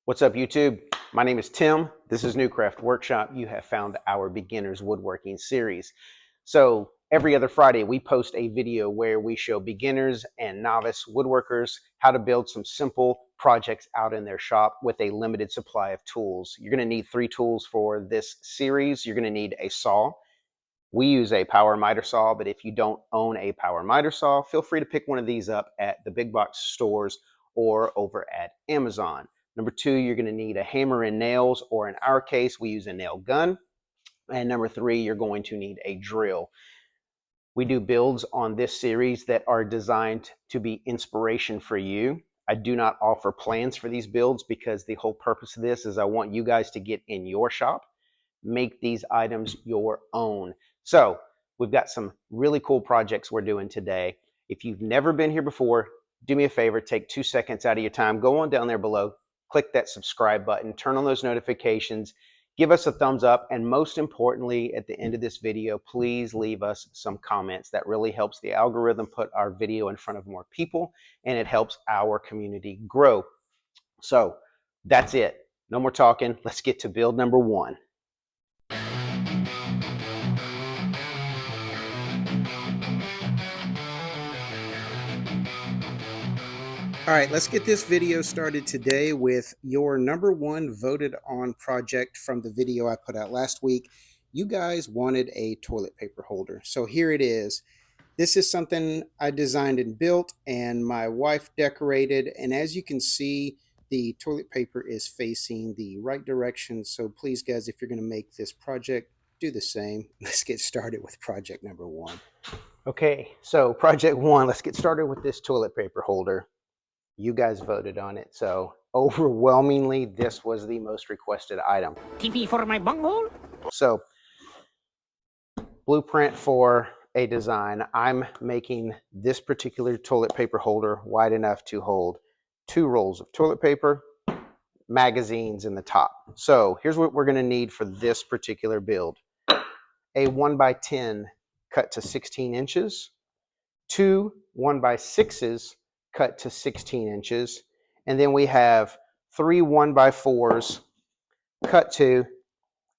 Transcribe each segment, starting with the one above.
What's up, YouTube? My name is Tim. This is Newcraft Workshop. You have found our beginners woodworking series. So every other Friday, we post a video where we show beginners and novice woodworkers how to build some simple projects out in their shop with a limited supply of tools. You're going to need 3 tools for this series. You're going to need a saw. We use a power miter saw, but if you don't own a power miter saw, feel free to pick one of these up at the big box stores or over at Amazon. Number 2, you're going to need a hammer and nails, or in our case, we use a nail gun. And number 3, you're going to need a drill. We do builds on this series that are designed to be inspiration for you. I do not offer plans for these builds because the whole purpose of this is I want you guys to get in your shop, make these items your own. So we've got some really cool projects we're doing today. If you've never been here before, do me a favor, take 2 seconds out of your time, go on down there below, click that subscribe button, turn on those notifications, give us a thumbs up, and most importantly, at the end of this video, please leave us some comments. That really helps the algorithm put our video in front of more people, and it helps our community grow. So that's it. No more talking. Let's get to build number 1. All right, let's get this video started today with your number 1 voted on project from the video I put out last week. You guys wanted a toilet paper holder, so here it is. This is something I designed and built, and my wife decorated, and as you can see, the toilet paper is facing the right direction. So please, guys, if you're going to make this project, do the same. Let's get started with project number 1. Okay, so project 1, let's get started with this toilet paper holder. You guys voted on it, so overwhelmingly, this was the most requested item. TP for my bunghole? So, blueprint for a design. I'm making this particular toilet paper holder wide enough to hold 2 rolls of toilet paper, magazines in the top. So, here's what we're going to need for this particular build. A 1x10 cut to 16 inches, 2 1x6s cut to 16 inches, and then we have 3 1x4s cut to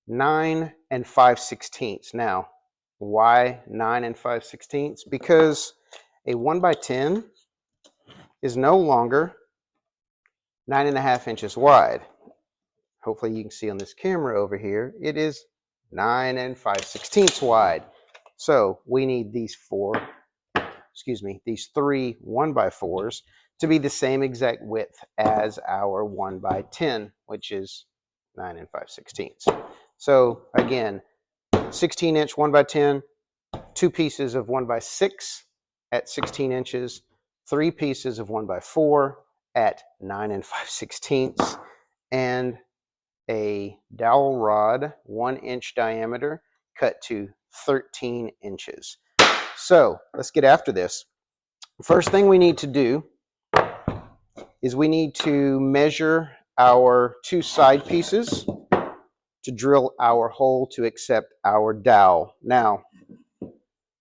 9 5/16. Now, why 9 5/16? Because a 1x10 is no longer 9.5 inches wide. Hopefully you can see on this camera over here, it is 9 5/16 wide. So we need these 3 1x4s to be the same exact width as our 1x10, which is 9 5/16. So again, 16-inch 1x10, 2 pieces of 1x6 at 16 inches, 3 pieces of 1x4 at 9 5/16, and a dowel rod, 1-inch diameter, cut to 13 inches. So let's get after this. First thing we need to do is we need to measure our 2 side pieces to drill our hole to accept our dowel. Now,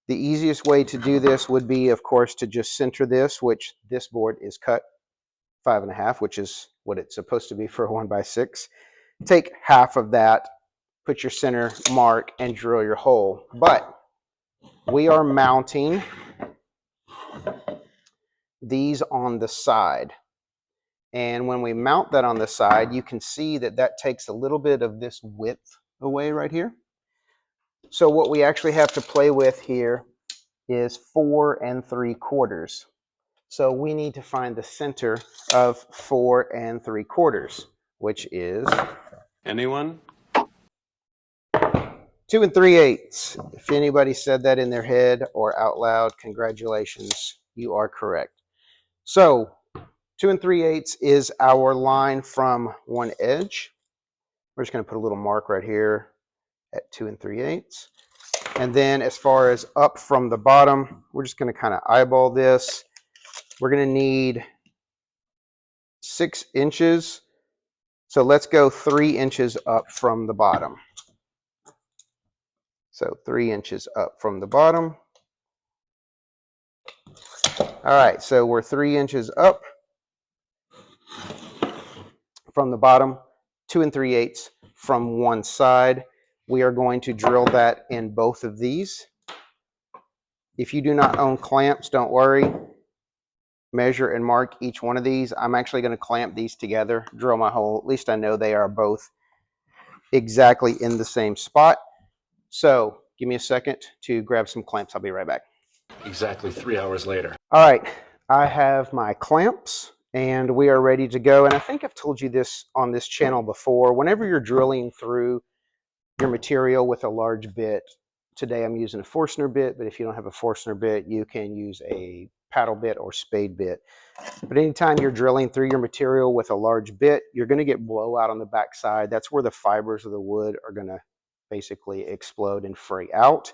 the easiest way to do this would be, of course, to just center this, which this board is cut 5.5, which is what it's supposed to be for a 1x6. Take half of that, put your center mark, and drill your hole. But we are mounting these on the side. And when we mount that on the side, you can see that that takes a little bit of this width away right here. So what we actually have to play with here is 4 3/4. So we need to find the center of 4 3/4, which is... Anyone? 2 3/8. If anybody said that in their head or out loud, congratulations, you are correct. So 2 3/8 is our line from one edge. We're just going to put a little mark right here at 2 3/8. And then as far as up from the bottom, we're just going to kind of eyeball this. We're going to need 6 inches. So let's go 3 inches up from the bottom. So 3 inches up from the bottom. All right, so we're 3 inches up from the bottom, 2 3/8 from one side. We are going to drill that in both of these. If you do not own clamps, don't worry. Measure and mark each one of these. I'm actually going to clamp these together, drill my hole. At least I know they are both exactly in the same spot. So give me a second to grab some clamps. I'll be right back. Exactly 3 hours later. All right, I have my clamps and we are ready to go. And I think I've told you this on this channel before. Whenever you're drilling through your material with a large bit, today I'm using a Forstner bit, but if you don't have a Forstner bit, you can use a paddle bit or spade bit. But anytime you're drilling through your material with a large bit, you're going to get blowout on the backside. That's where the fibers of the wood are going to basically explode and fray out.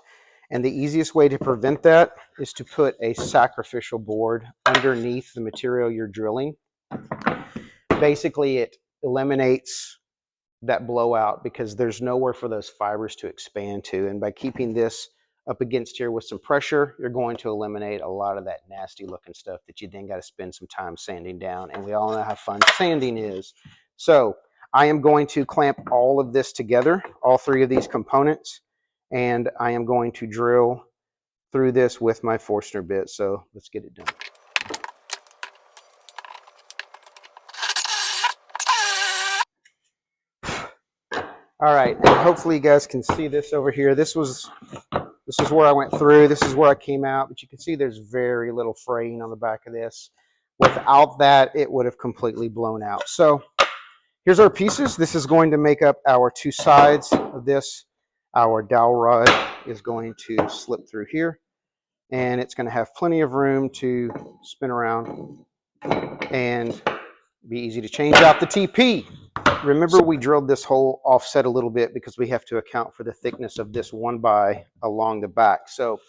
And the easiest way to prevent that is to put a sacrificial board underneath the material you're drilling. Basically, it eliminates that blowout because there's nowhere for those fibers to expand to. And by keeping this up against here with some pressure, you're going to eliminate a lot of that nasty looking stuff that you then got to spend some time sanding down. And we all know how fun sanding is. So I am going to clamp all of this together, all three of these components, and I am going to drill through this with my Forstner bit. So let's get it done. All right, and hopefully you guys can see this over here. This is where I went through. This is where I came out, but you can see there's very little fraying on the back of this. Without that, it would have completely blown out. So here's our pieces. This is going to make up our two sides of this. Our dowel rod is going to slip through here, and it's going to have plenty of room to spin around and be easy to change out the TP. Remember, we drilled this hole offset a little bit because we have to account for the thickness of this 1x along the back. So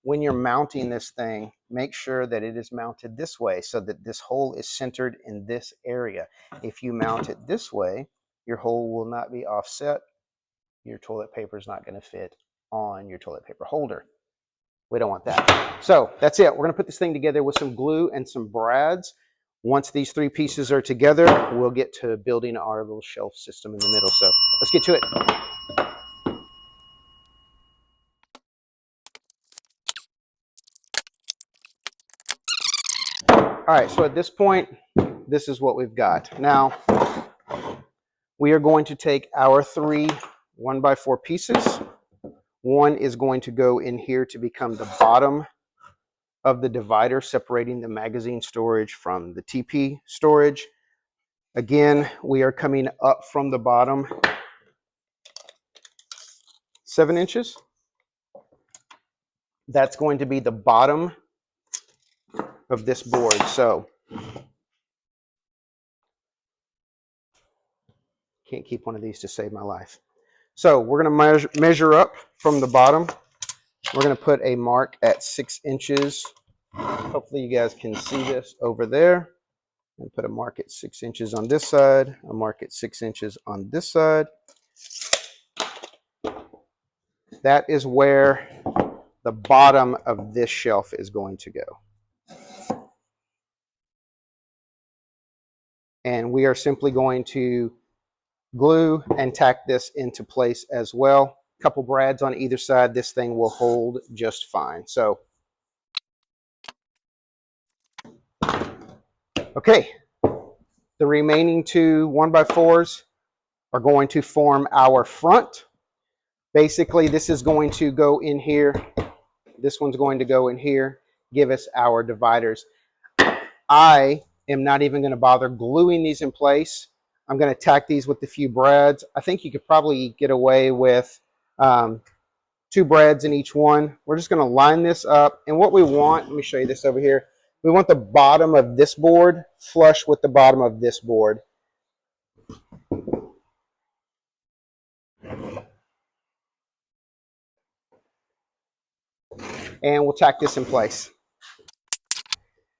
when you're mounting this thing, make sure that it is mounted this way so that this hole is centered in this area. If you mount it this way, your hole will not be offset. Your toilet paper is not going to fit on your toilet paper holder. We don't want that. So that's it. We're going to put this thing together with some glue and some brads. Once these three pieces are together, we'll get to building our little shelf system in the middle. So let's get to it. All right, so at this point, this is what we've got. Now, we are going to take our three 1x4 pieces. One is going to go in here to become the bottom of the divider, separating the magazine storage from the TP storage. Again, we are coming up from the bottom 7 inches. That's going to be the bottom of this board. So can't keep one of these to save my life. So we're going to measure up from the bottom. We're going to put a mark at 6 inches. Hopefully you guys can see this over there. And put a mark at 6 inches on this side, a mark at 6 inches on this side. That is where the bottom of this shelf is going to go. And we are simply going to glue and tack this into place as well. A couple brads on either side. This thing will hold just fine. So, okay. The remaining two 1x4s are going to form our front. Basically, this is going to go in here. This one's going to go in here, give us our dividers. I am not even going to bother gluing these in place. I'm going to tack these with a few brads. I think you could probably get away with 2 brads in each one. We're just going to line this up. And what we want, let me show you this over here. We want the bottom of this board flush with the bottom of this board. And we'll tack this in place.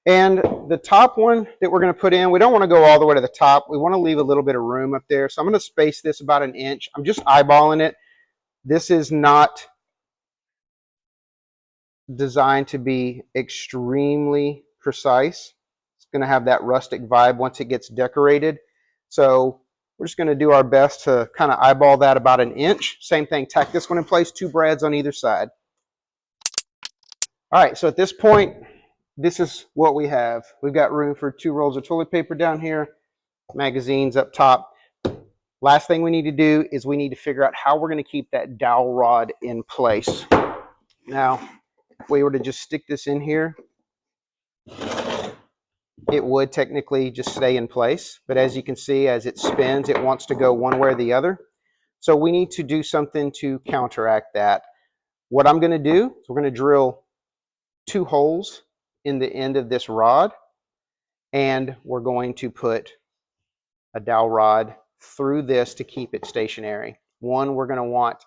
And the top one that we're going to put in, we don't want to go all the way to the top. We want to leave a little bit of room up there. So I'm going to space this about 1 inch. I'm just eyeballing it. This is not designed to be extremely precise. It's going to have that rustic vibe once it gets decorated. So we're just going to do our best to kind of eyeball that about an inch. Same thing, tack this one in place, 2 brads on either side. All right, so at this point, this is what we have. We've got room for 2 rolls of toilet paper down here, magazines up top. Last thing we need to do is we need to figure out how we're going to keep that dowel rod in place. Now, if we were to just stick this in here, it would technically just stay in place. But as you can see, as it spins, it wants to go one way or the other. So we need to do something to counteract that. What I'm going to do is we're going to drill 2 holes in the end of this rod, and we're going to put a dowel rod through this to keep it stationary. One we're going to want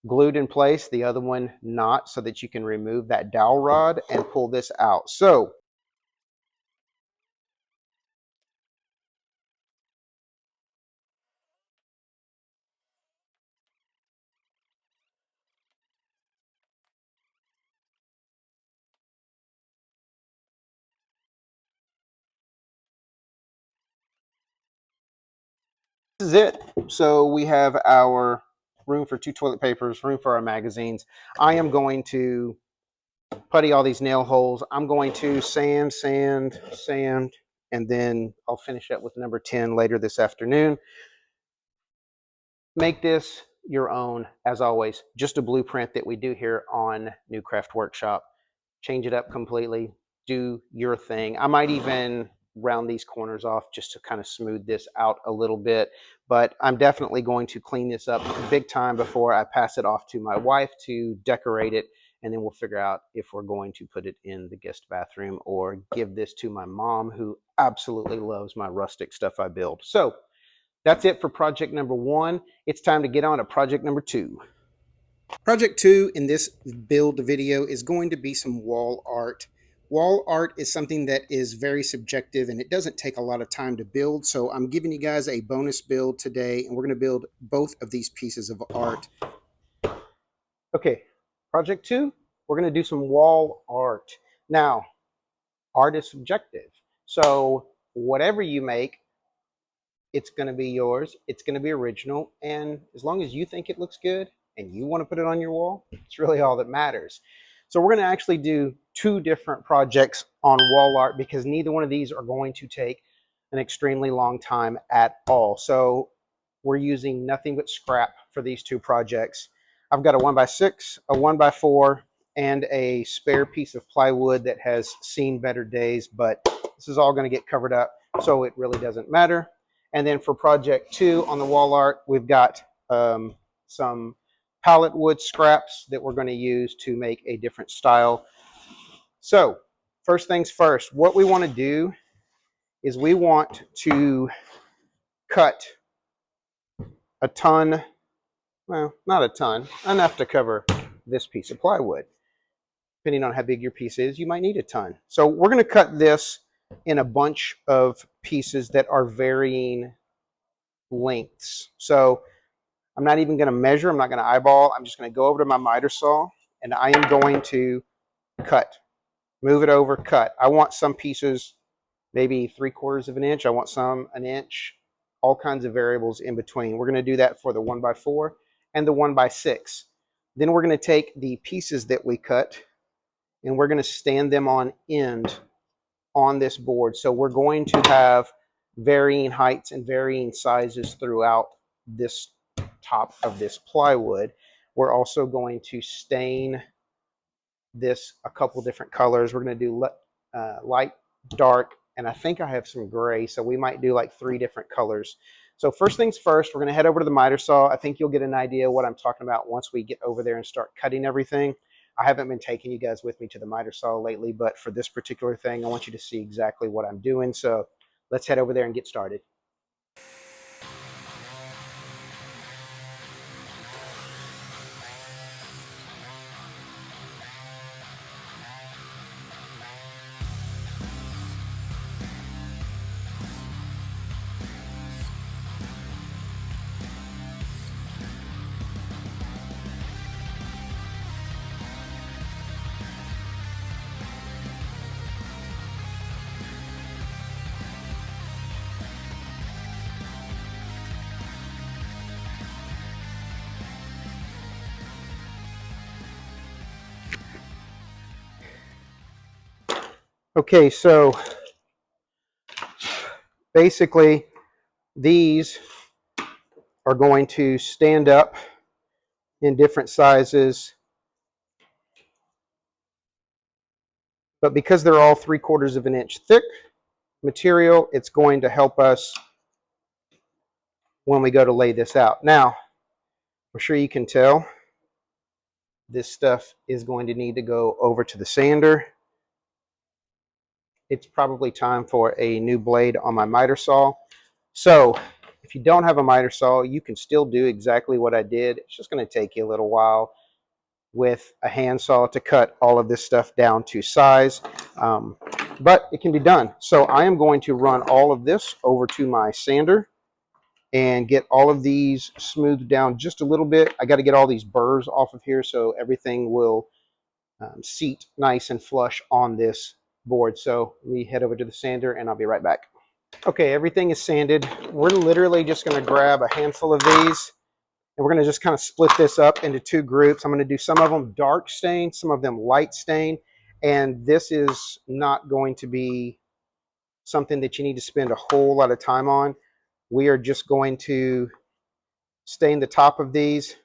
glued in place, the other one not, so that you can remove that dowel rod and pull this out. So this is it. So we have our room for 2 toilet papers, room for our magazines. I am going to putty all these nail holes. I'm going to sand, and then I'll finish up with number 10 later this afternoon. Make this your own, as always. Just a blueprint that we do here on New Craft Workshop. Change it up completely. Do your thing. I might even round these corners off just to kind of smooth this out a little bit, but I'm definitely going to clean this up big time before I pass it off to my wife to decorate it, and then we'll figure out if we're going to put it in the guest bathroom or give this to my mom, who absolutely loves my rustic stuff I build. So that's it for project number 1. It's time to get on to project number 2. Project 2 in this build video is going to be some wall art. Wall art is something that is very subjective and it doesn't take a lot of time to build, so I'm giving you guys a bonus build today, and we're going to build both of these pieces of art. Okay, project 2, we're going to do some wall art. Now, art is subjective, so whatever you make, it's going to be yours, it's going to be original, and as long as you think it looks good and you want to put it on your wall, it's really all that matters. So we're going to actually do 2 different projects on wall art because neither one of these are going to take an extremely long time at all. So we're using nothing but scrap for these 2 projects. I've got a 1x6, a 1x4, and a spare piece of plywood that has seen better days, but this is all going to get covered up, so it really doesn't matter. And then for project 2 on the wall art, we've got some pallet wood scraps that we're going to use to make a different style. So first things first, what we want to do is we want to cut a ton, well, not a ton, enough to cover this piece of plywood. Depending on how big your piece is, you might need a ton. So we're going to cut this in a bunch of pieces that are varying lengths. So I'm not even going to measure. I'm not going to eyeball. I'm just going to go over to my miter saw, and I am going to cut. Move it over, cut. I want some pieces maybe 3/4 of an inch. I want some an inch. All kinds of variables in between. We're going to do that for the 1x4 and the 1x6. Then we're going to take the pieces that we cut, and we're going to stand them on end on this board. So we're going to have varying heights and varying sizes throughout this top of this plywood. We're also going to stain this a couple different colors. We're going to do light, dark, and I think I have some gray, so we might do like 3 different colors. So first things first, we're going to head over to the miter saw. I think you'll get an idea what I'm talking about once we get over there and start cutting everything. I haven't been taking you guys with me to the miter saw lately, but for this particular thing, I want you to see exactly what I'm doing. So let's head over there and get started. Okay, so basically these are going to stand up in different sizes, but because they're all 3/4 of an inch thick material, it's going to help us when we go to lay this out. Now, I'm sure you can tell this stuff is going to need to go over to the sander. It's probably time for a new blade on my miter saw. So if you don't have a miter saw, you can still do exactly what I did. It's just going to take you a little while with a handsaw to cut all of this stuff down to size, but it can be done. So I am going to run all of this over to my sander and get all of these smoothed down just a little bit. I got to get all these burrs off of here so everything will seat nice and flush on this board. So let me head over to the sander and I'll be right back. Okay, everything is sanded. We're literally just going to grab a handful of these and we're going to just kind of split this up into two groups. I'm going to do some of them dark stain, some of them light stain, and this is not going to be something that you need to spend a whole lot of time on. We are just going to stain the top of these.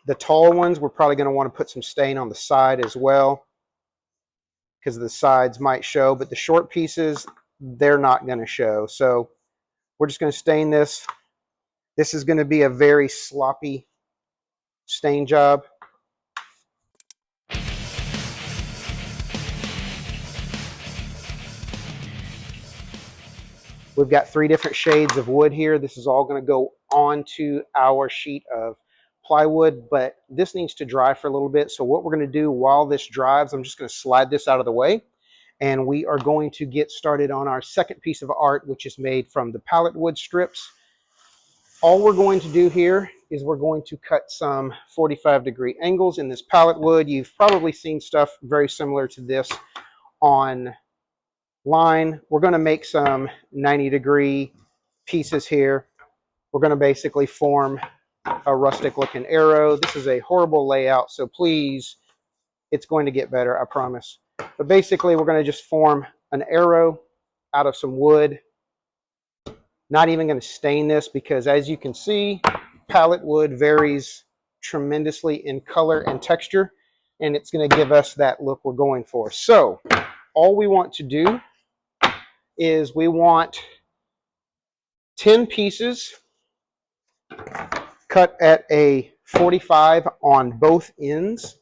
The tall ones, we're probably going to want to put some stain on the side as well because the sides might show, but the short pieces, they're not going to show. So we're just going to stain this. This is going to be a very sloppy stain job. We've got 3 different shades of wood here. This is all going to go onto our sheet of plywood, but this needs to dry for a little bit. So what we're going to do while this dries, I'm just going to slide this out of the way, and we are going to get started on our second piece of art, which is made from the pallet wood strips. All we're going to do here is we're going to cut some 45-degree angles in this pallet wood. You've probably seen stuff very similar to this on line. We're going to make some 90-degree pieces here. We're going to basically form a rustic looking arrow. This is a horrible layout, so please, it's going to get better, I promise. But basically, we're going to just form an arrow out of some wood. Not even going to stain this because, as you can see, pallet wood varies tremendously in color and texture, and it's going to give us that look we're going for. So all we want to do is we want 10 pieces cut at a 45 on both ends,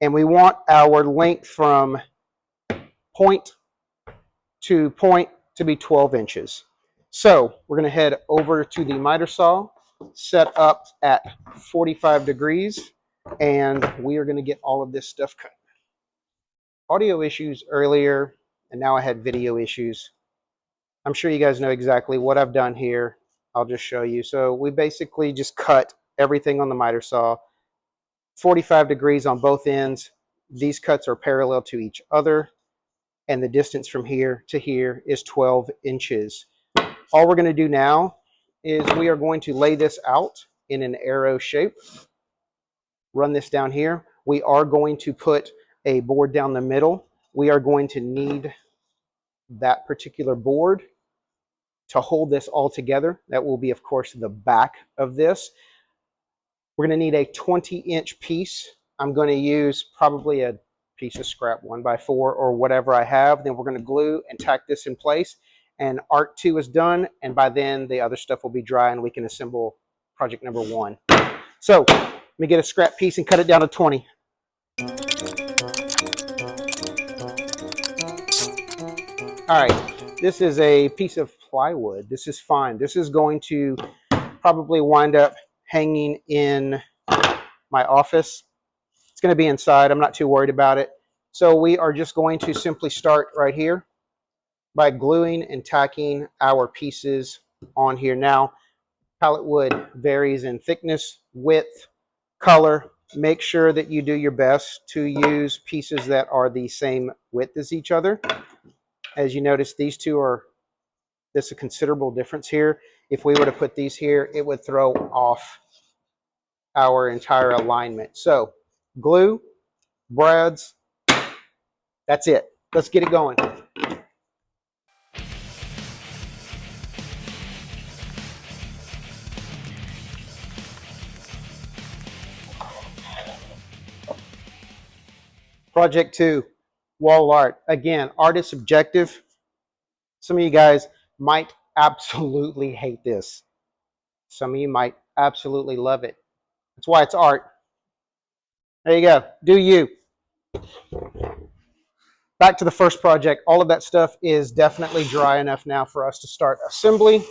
and we want our length from point to point to be 12 inches. So we're going to head over to the miter saw, set up at 45 degrees, and we are going to get all of this stuff cut. Audio issues earlier, and now I had video issues. I'm sure you guys know exactly what I've done here. I'll just show you. So we basically just cut everything on the miter saw, 45 degrees on both ends. These cuts are parallel to each other, and the distance from here to here is 12 inches. All we're going to do now is we are going to lay this out in an arrow shape. Run this down here. We are going to put a board down the middle. We are going to need that particular board to hold this all together. That will be, of course, the back of this. We're going to need a 20-inch piece. I'm going to use probably a piece of scrap 1x4 or whatever I have. Then we're going to glue and tack this in place. And Art 2 is done, and by then the other stuff will be dry and we can assemble project number 1. So let me get a scrap piece and cut it down to 20. All right, this is a piece of plywood. This is fine. This is going to probably wind up hanging in my office. It's going to be inside. I'm not too worried about it. So we are just going to simply start right here by gluing and tacking our pieces on here. Now, pallet wood varies in thickness, width, color. Make sure that you do your best to use pieces that are the same width as each other. As you notice, these two are, there's a considerable difference here. If we were to put these here, it would throw off our entire alignment. So glue, brads, That's it. Let's get it going. Project 2, wall art. Again, art is subjective. Some of you guys might absolutely hate this. Some of you might absolutely love it. That's why it's art. There you go. Do you. Back to the first project. All of that stuff is definitely dry enough now for us to start assembly.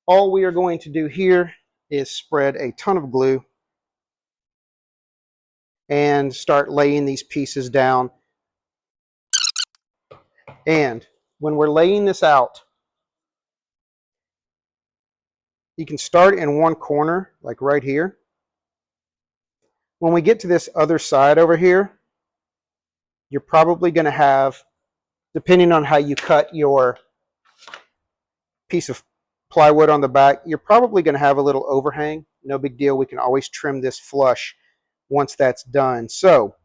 All we are going to do here is spread a ton of glue and start laying these pieces down. And when we're laying this out, you can start in one corner, like right here. When we get to this other side over here, you're probably going to have, depending on how you cut your piece of plywood on the back, you're probably going to have a little overhang. No big deal. We can always trim this flush once that's done. So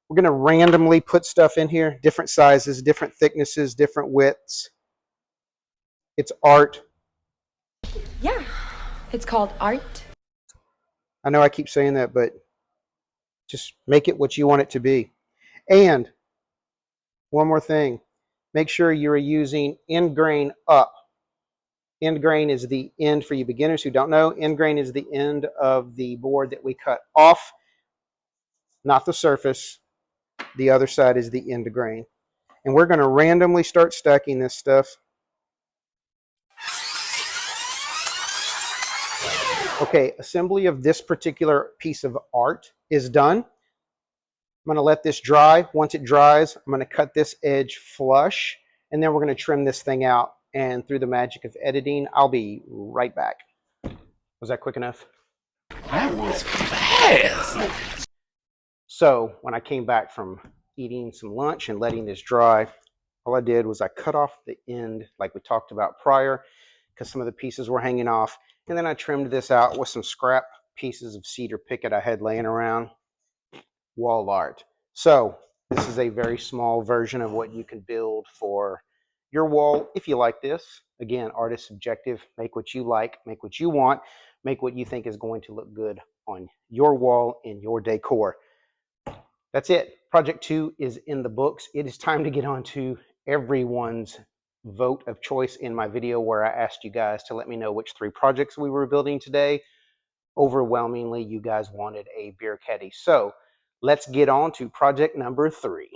we're going to randomly put stuff in here, different sizes, different thicknesses, different widths. It's art. Yeah, it's called art. I know I keep saying that, but just make it what you want it to be. And one more thing, make sure you're using end grain up. End grain is the end, for you beginners who don't know, end grain is the end of the board that we cut off, not the surface. The other side is the end grain. And we're going to randomly start stacking this stuff. Okay, assembly of this particular piece of art is done. I'm going to let this dry. Once it dries, I'm going to cut this edge flush, and then we're going to trim this thing out. And through the magic of editing, I'll be right back. Was that quick enough? That was fast. So when I came back from eating some lunch and letting this dry, all I did was I cut off the end like we talked about prior, because some of the pieces were hanging off. And then I trimmed this out with some scrap pieces of cedar picket I had laying around. Wall art. So this is a very small version of what you can build for your wall if you like this. Again, art is subjective. Make what you like, make what you want, make what you think is going to look good on your wall in your decor. That's it. Project 2 is in the books. It is time to get on to everyone's vote of choice in my video where I asked you guys to let me know which 3 projects we were building today. Overwhelmingly, you guys wanted a beer caddy. So let's get on to project number 3.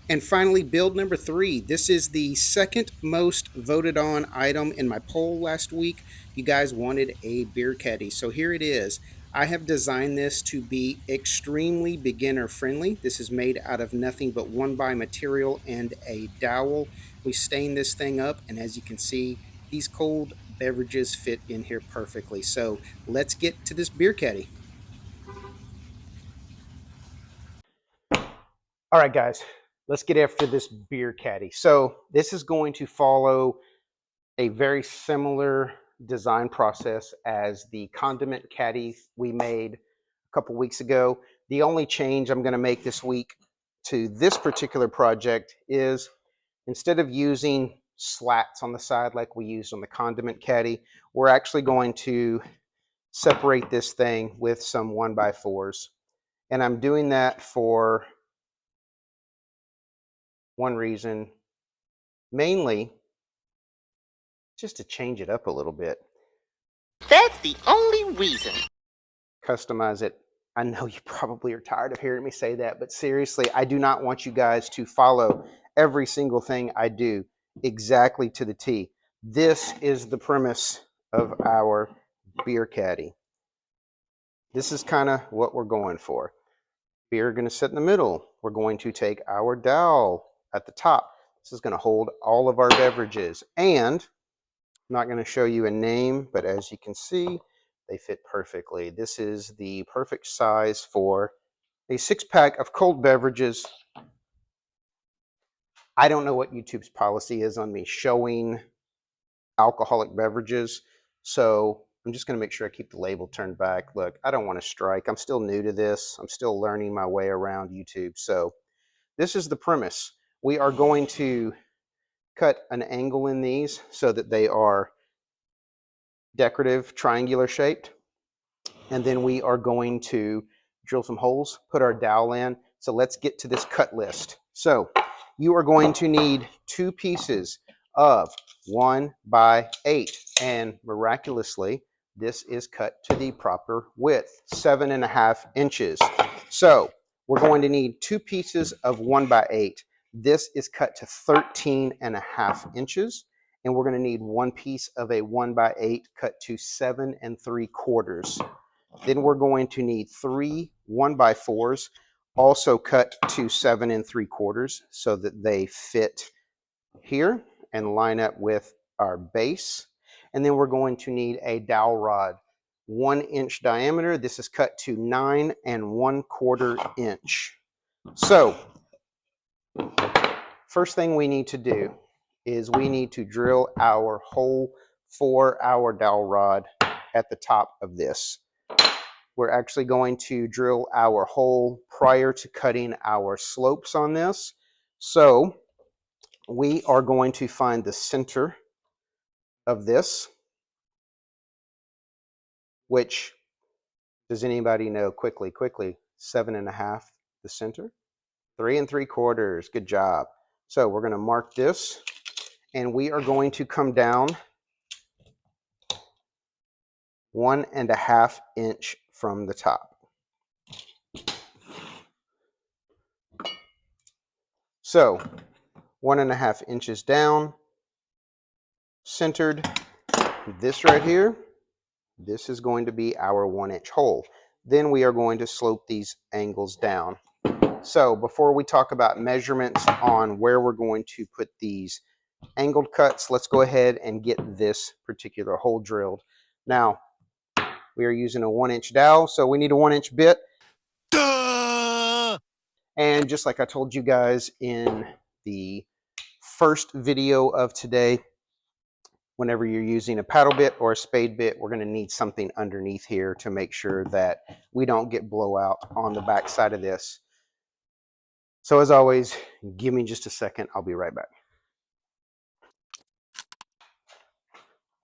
And finally, build number 3. This is the second most voted on item in my poll last week. You guys wanted a beer caddy. So here it is. I have designed this to be extremely beginner friendly. This is made out of nothing but 1x material and a dowel. We stain this thing up, and as you can see, these cold beverages fit in here perfectly. So let's get to this beer caddy. All right, guys, let's get after this beer caddy. So this is going to follow a very similar design process as the condiment caddy we made a couple weeks ago. The only change I'm going to make this week to this particular project is instead of using slats on the side like we used on the condiment caddy, we're actually going to separate this thing with some 1x4s. And I'm doing that for one reason, mainly just to change it up a little bit. That's the only reason. Customize it. I know you probably are tired of hearing me say that, but seriously, I do not want you guys to follow every single thing I do exactly to the T. This is the premise of our beer caddy. This is kind of what we're going for. Beer going to sit in the middle. We're going to take our dowel at the top. This is going to hold all of our beverages. And I'm not going to show you a name, but as you can see, they fit perfectly. This is the perfect size for a 6-pack of cold beverages. I don't know what YouTube's policy is on me showing alcoholic beverages. So I'm just going to make sure I keep the label turned back. Look, I don't want to strike. I'm still new to this. I'm still learning my way around YouTube. So this is the premise. We are going to cut an angle in these so that they are decorative, triangular shaped. And then we are going to drill some holes, put our dowel in. So let's get to this cut list. So you are going to need 2 pieces of 1x8, and miraculously, this is cut to the proper width, 7.5 inches. So we're going to need 2 pieces of 1x8. This is cut to 13.5 inches. And we're going to need 1 piece of a 1x8 cut to 7 3/4. Then we're going to need 3 1x4s, also cut to 7 3/4 so that they fit here and line up with our base. And then we're going to need a dowel rod, 1 inch diameter. This is cut to 9 1/4 inch. So first thing we need to do is we need to drill our hole for our dowel rod at the top of this. We're actually going to drill our hole prior to cutting our slopes on this. So we are going to find the center of this, which, does anybody know quickly, 7.5, the center, 3 3/4, good job. So we're going to mark this, and we are going to come down 1.5 inch from the top. So 1.5 inches down, centered. This right here, this is going to be our 1 inch hole. Then we are going to slope these angles down. So before we talk about measurements on where we're going to put these angled cuts, let's go ahead and get this particular hole drilled. Now, we are using a 1 inch dowel, so we need a 1 inch bit. Duh! And just like I told you guys in the first video of today, whenever you're using a paddle bit or a spade bit, we're going to need something underneath here to make sure that we don't get blowout on the back side of this. So as always, give me just a second. I'll be right back.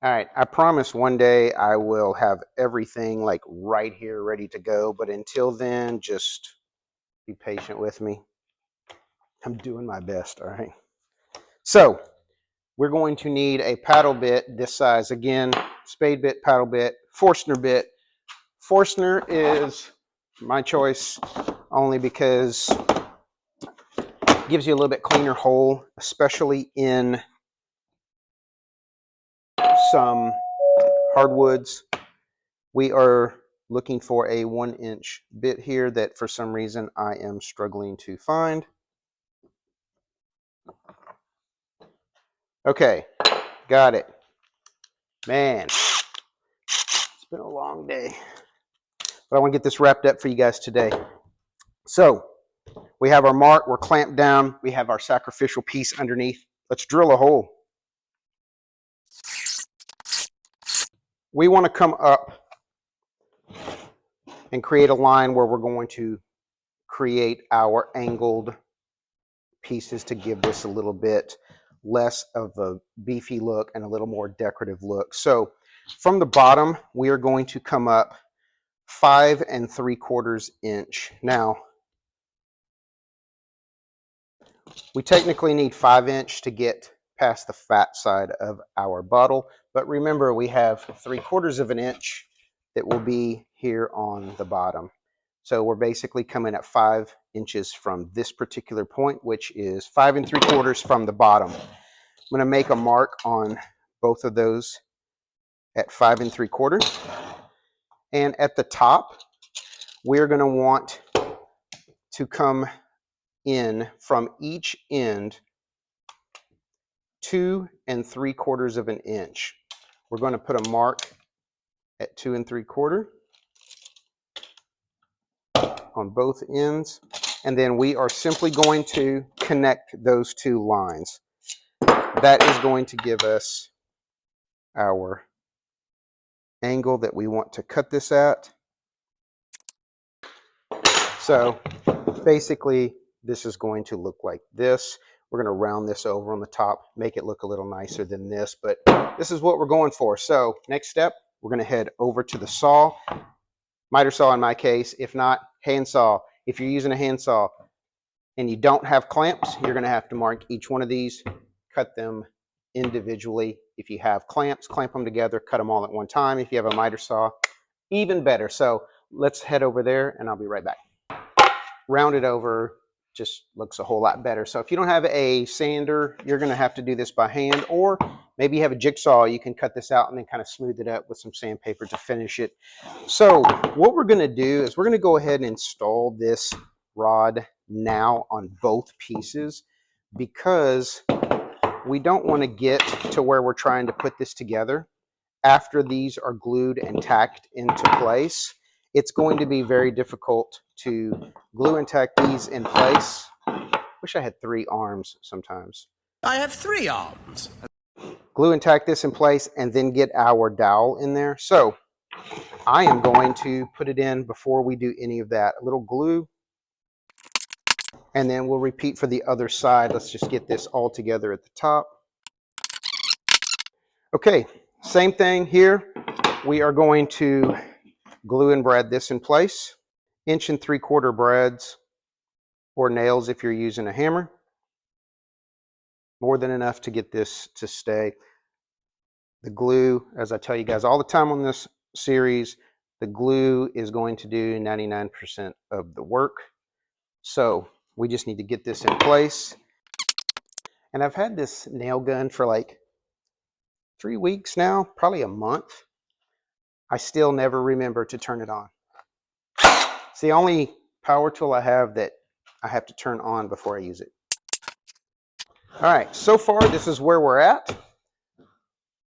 All right, I promise one day I will have everything like right here ready to go. But until then, just be patient with me. I'm doing my best, all right? So we're going to need a paddle bit this size. Again, spade bit, paddle bit, Forstner bit. Forstner is my choice only because it gives you a little bit cleaner hole, especially in some hardwoods. We are looking for a 1 inch bit here that for some reason I am struggling to find. Okay, got it. Man, it's been a long day, but I want to get this wrapped up for you guys today. So we have our mark, we're clamped down, we have our sacrificial piece underneath. Let's drill a hole. We want to come up and create a line where we're going to create our angled pieces to give this a little bit less of a beefy look and a little more decorative look. So from the bottom, we are going to come up 5 3/4 inch. Now, we technically need 5 inch to get past the fat side of our bottle, but remember we have 3/4 of an inch that will be here on the bottom. So we're basically coming at 5 inches from this particular point, which is 5 3/4 from the bottom. I'm going to make a mark on both of those at 5 3/4. And at the top, we're going to want to come in from each end 2 3/4 of an inch. We're going to put a mark at 2 3/4 on both ends, and then we are simply going to connect those 2 lines. That is going to give us our angle that we want to cut this at. So basically, this is going to look like this. We're going to round this over on the top, make it look a little nicer than this, but this is what we're going for. So next step, we're going to head over to the saw, miter saw in my case. If not, hand saw. If you're using a hand saw and you don't have clamps, you're going to have to mark each one of these, cut them individually. If you have clamps, clamp them together, cut them all at one time. If you have a miter saw, even better. So let's head over there and I'll be right back. Round it over, just looks a whole lot better. So if you don't have a sander, you're going to have to do this by hand, or maybe you have a jigsaw. You can cut this out and then kind of smooth it up with some sandpaper to finish it. So what we're going to do is we're going to go ahead and install this rod now on both pieces, because we don't want to get to where we're trying to put this together after these are glued and tacked into place. It's going to be very difficult to glue and tack these in place. Wish I had 3 arms sometimes. I have 3 arms. Glue and tack this in place and then get our dowel in there. So I am going to put it in before we do any of that. A little glue, and then we'll repeat for the other side. Let's just get this all together at the top. Okay, same thing here. We are going to glue and brad this in place. 1 3/4 brads or nails if you're using a hammer. More than enough to get this to stay. The glue, as I tell you guys all the time on this series, the glue is going to do 99% of the work. So we just need to get this in place. And I've had this nail gun for like 3 weeks now, probably a month. I still never remember to turn it on. It's the only power tool I have that I have to turn on before I use it. All right, so far this is where we're at.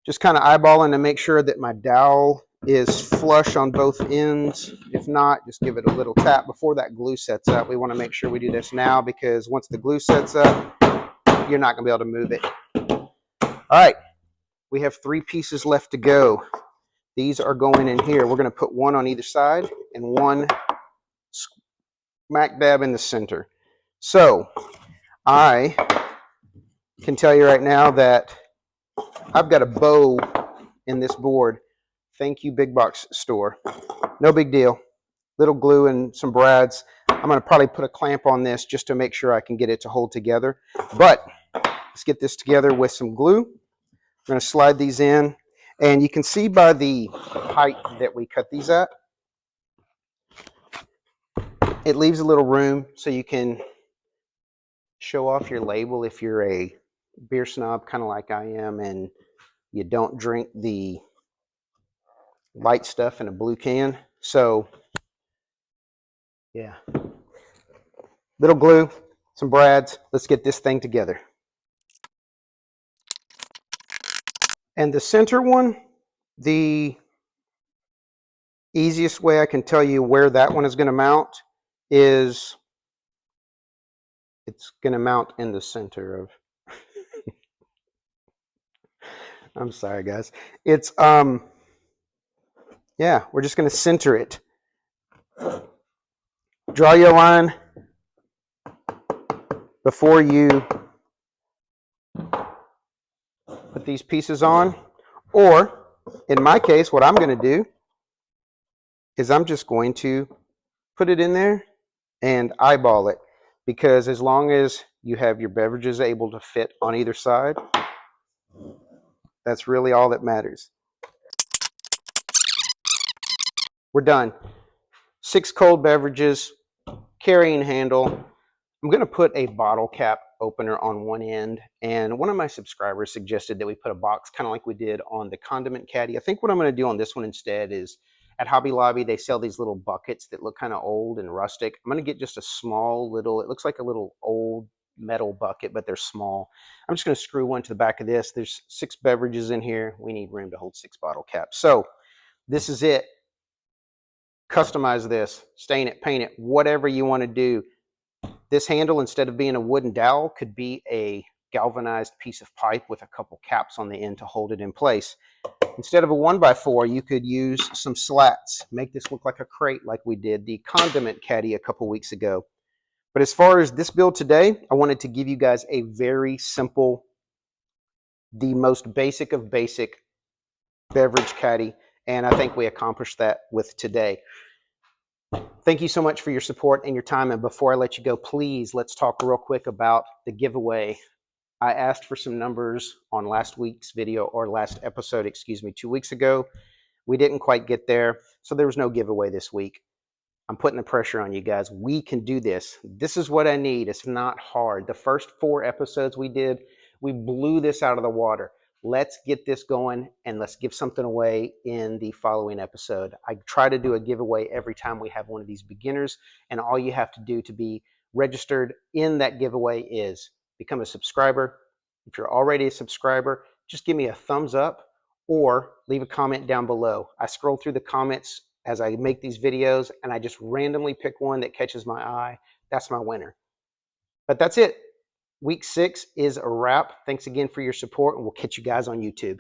Just kind of eyeballing to make sure that my dowel is flush on both ends. If not, just give it a little tap before that glue sets up. We want to make sure we do this now, because once the glue sets up, you're not going to be able to move it. All right, we have 3 pieces left to go. These are going in here. We're going to put one on either side and one smack dab in the center. So I can tell you right now that I've got a bow in this board. Thank you, big box store. No big deal. Little glue and some brads. I'm going to probably put a clamp on this just to make sure I can get it to hold together. But let's get this together with some glue. I'm going to slide these in. And you can see by the height that we cut these at, it leaves a little room so you can show off your label if you're a beer snob, kind of like I am, and you don't drink the light stuff in a blue can. So yeah, little glue, some brads. Let's get this thing together. And the center one, the easiest way I can tell you where that one is going to mount is it's going to mount in the center of I'm sorry guys. It's yeah, we're just going to center it. Draw your line before you put these pieces on, or in my case what I'm going to do is I'm just going to put it in there and eyeball it, because as long as you have your beverages able to fit on either side, that's really all that matters. We're done. 6 cold beverages, carrying handle. I'm going to put a bottle cap opener on one end, and one of my subscribers suggested that we put a box kind of like we did on the condiment caddy. I think what I'm going to do on this one instead is, at Hobby Lobby they sell these little buckets that look kind of old and rustic. I'm going to get just a small little, it looks like a little old metal bucket, but they're small. I'm just going to screw one to the back of this. There's 6 beverages in here. We need room to hold 6 bottle caps. So this is it. Customize this, stain it, paint it, whatever you want to do. This handle, instead of being a wooden dowel, could be a galvanized piece of pipe with a couple caps on the end to hold it in place. Instead of a 1x4, you could use some slats. Make this look like a crate like we did the condiment caddy a couple weeks ago. But as far as this build today, I wanted to give you guys a very simple, the most basic of basic beverage caddy, and I think we accomplished that with today. Thank you so much for your support and your time. And before I let you go, please, let's talk real quick about the giveaway. I asked for some numbers on last week's video, or last episode, excuse me, 2 weeks ago. We didn't quite get there, so there was no giveaway this week. I'm putting the pressure on you guys. We can do this. This is what I need. It's not hard. The first 4 episodes we did, we blew this out of the water. Let's get this going and let's give something away in the following episode. I try to do a giveaway every time we have one of these beginners, and all you have to do to be registered in that giveaway is become a subscriber. If you're already a subscriber, just give me a thumbs up or leave a comment down below. I scroll through the comments as I make these videos, and I just randomly pick one that catches my eye. That's my winner. But that's it. Week 6 is a wrap. Thanks again for your support, and we'll catch you guys on YouTube.